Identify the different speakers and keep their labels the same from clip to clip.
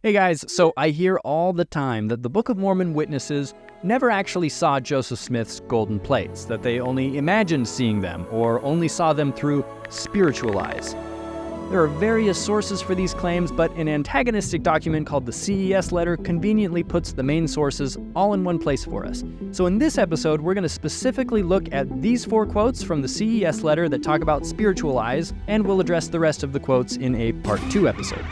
Speaker 1: Hey guys, so I hear all the time that the Book of Mormon witnesses never actually saw Joseph Smith's golden plates, that they only imagined seeing them, or only saw them through spiritual eyes. There are various sources for these claims, but an antagonistic document called the CES Letter conveniently puts the main sources all in one place for us. So in this episode, we're going to specifically look at these 4 quotes from the CES Letter that talk about spiritual eyes, and we'll address the rest of the quotes in a Part 2 episode.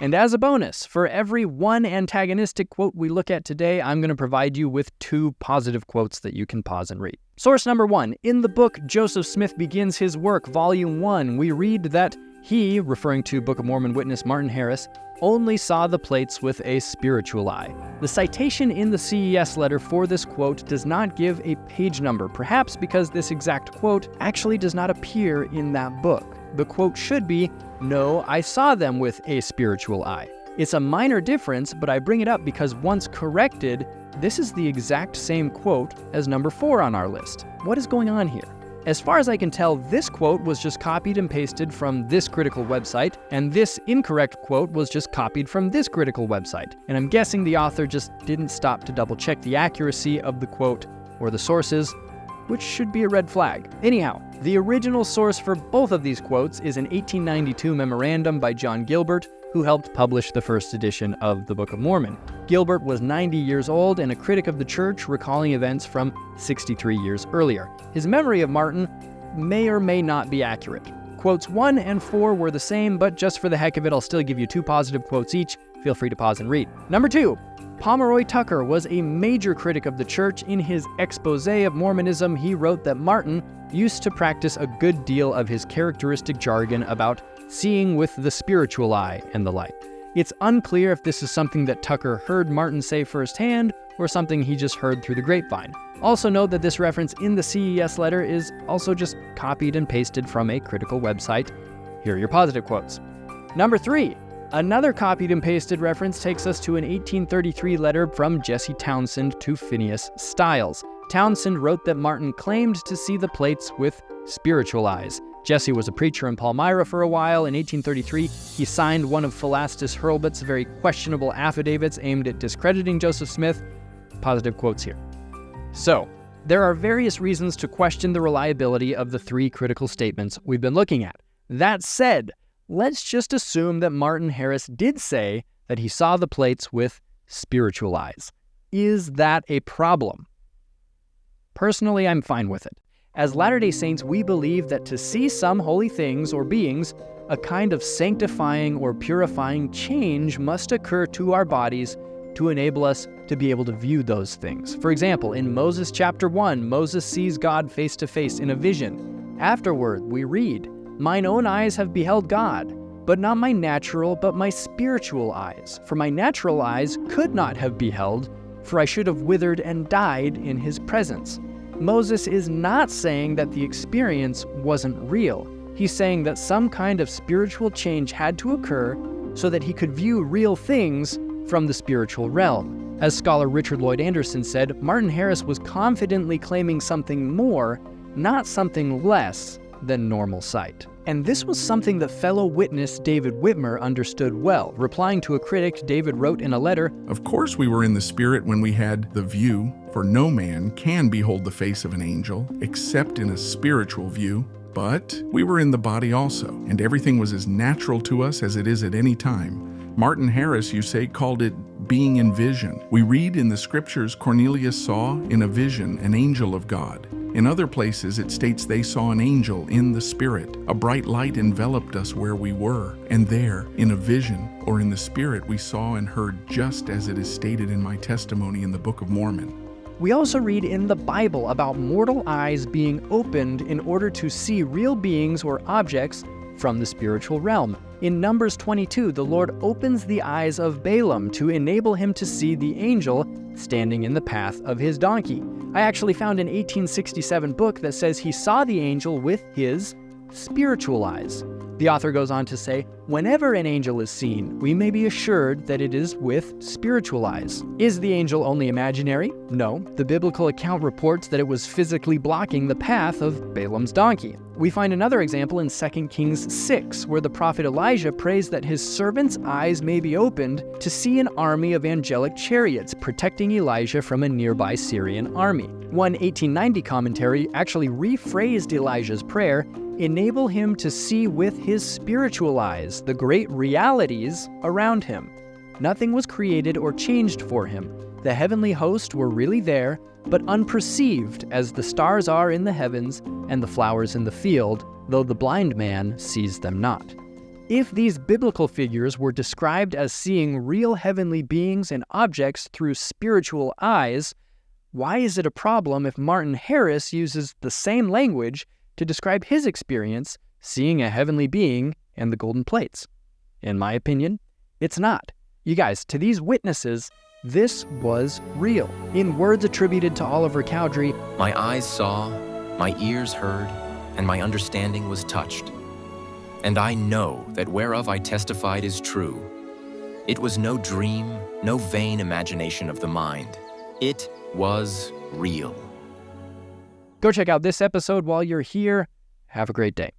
Speaker 1: And as a bonus, for every one antagonistic quote we look at today, I'm going to provide you with 2 positive quotes that you can pause and read. Source number 1. In the book Joseph Smith Begins His Work, Volume 1, we read that he, referring to Book of Mormon witness Martin Harris, only saw the plates with a spiritual eye. The citation in the CES letter for this quote does not give a page number, perhaps because this exact quote actually does not appear in that book. The quote should be, "No, I saw them with a spiritual eye." It's a minor difference, but I bring it up because once corrected, this is the exact same quote as number 4 on our list. What is going on here? As far as I can tell, this quote was just copied and pasted from this critical website, and this incorrect quote was just copied from this critical website. And I'm guessing the author just didn't stop to double check the accuracy of the quote or the sources, which should be a red flag. Anyhow, the original source for both of these quotes is an 1892 memorandum by John Gilbert, who helped publish the first edition of the Book of Mormon. Gilbert was 90 years old and a critic of the church, recalling events from 63 years earlier. His memory of Martin may or may not be accurate. Quotes 1 and 4 were the same, but just for the heck of it, I'll still give you 2 positive quotes each. Feel free to pause and read. Number 2. Pomeroy Tucker was a major critic of the church. In his expose of Mormonism, he wrote that Martin used to practice a good deal of his characteristic jargon about seeing with the spiritual eye and the like. It's unclear if this is something that Tucker heard Martin say firsthand or something he just heard through the grapevine. Also note that this reference in the CES letter is also just copied and pasted from a critical website. Here are your positive quotes. Number 3. Another copied and pasted reference takes us to an 1833 letter from Jesse Townsend to Phineas Stiles. Townsend wrote that Martin claimed to see the plates with spiritual eyes. Jesse was a preacher in Palmyra for a while. In 1833, he signed one of Philastus Hurlbut's very questionable affidavits aimed at discrediting Joseph Smith. Positive quotes here. So, there are various reasons to question the reliability of the 3 critical statements we've been looking at. That said, let's just assume that Martin Harris did say that he saw the plates with spiritual eyes. Is that a problem? Personally, I'm fine with it. As Latter-day Saints, we believe that to see some holy things or beings, a kind of sanctifying or purifying change must occur to our bodies to enable us to be able to view those things. For example, in Moses chapter 1, Moses sees God face to face in a vision. Afterward, we read, "Mine own eyes have beheld God, but not my natural, but my spiritual eyes. For my natural eyes could not have beheld, for I should have withered and died in his presence." Moses is not saying that the experience wasn't real. He's saying that some kind of spiritual change had to occur so that he could view real things from the spiritual realm. As scholar Richard Lloyd Anderson said, Martin Harris was confidently claiming something more, not something less than normal sight. And this was something that fellow witness David Whitmer understood well. Replying to a critic, David wrote in a letter,
Speaker 2: "Of course we were in the spirit when we had the view, for no man can behold the face of an angel, except in a spiritual view. But we were in the body also, and everything was as natural to us as it is at any time. Martin Harris, you say, called it being in vision. We read in the scriptures Cornelius saw in a vision an angel of God. In other places it states they saw an angel in the spirit. A bright light enveloped us where we were, and there, in a vision or in the spirit, we saw and heard just as it is stated in my testimony in the Book of Mormon."
Speaker 1: We also read in the Bible about mortal eyes being opened in order to see real beings or objects from the spiritual realm. In Numbers 22, the Lord opens the eyes of Balaam to enable him to see the angel standing in the path of his donkey. I actually found an 1867 book that says he saw the angel with his spiritual eyes. The author goes on to say, whenever an angel is seen, we may be assured that it is with spiritual eyes. Is the angel only imaginary? No. The biblical account reports that it was physically blocking the path of Balaam's donkey. We find another example in 2 Kings 6, where the prophet Elijah prays that his servant's eyes may be opened to see an army of angelic chariots protecting Elijah from a nearby Syrian army. One 1890 commentary actually rephrased Elijah's prayer, enable him to see with his spiritual eyes the great realities around him. Nothing was created or changed for him. The heavenly host were really there, but unperceived as the stars are in the heavens and the flowers in the field, though the blind man sees them not. If these biblical figures were described as seeing real heavenly beings and objects through spiritual eyes, why is it a problem if Martin Harris uses the same language to describe his experience seeing a heavenly being and the golden plates? In my opinion, it's not. You guys, to these witnesses, this was real. In words attributed to Oliver Cowdery,
Speaker 3: "My eyes saw, my ears heard, and my understanding was touched. And I know that whereof I testified is true. It was no dream, no vain imagination of the mind. It was real."
Speaker 1: Go check out this episode while you're here. Have a great day.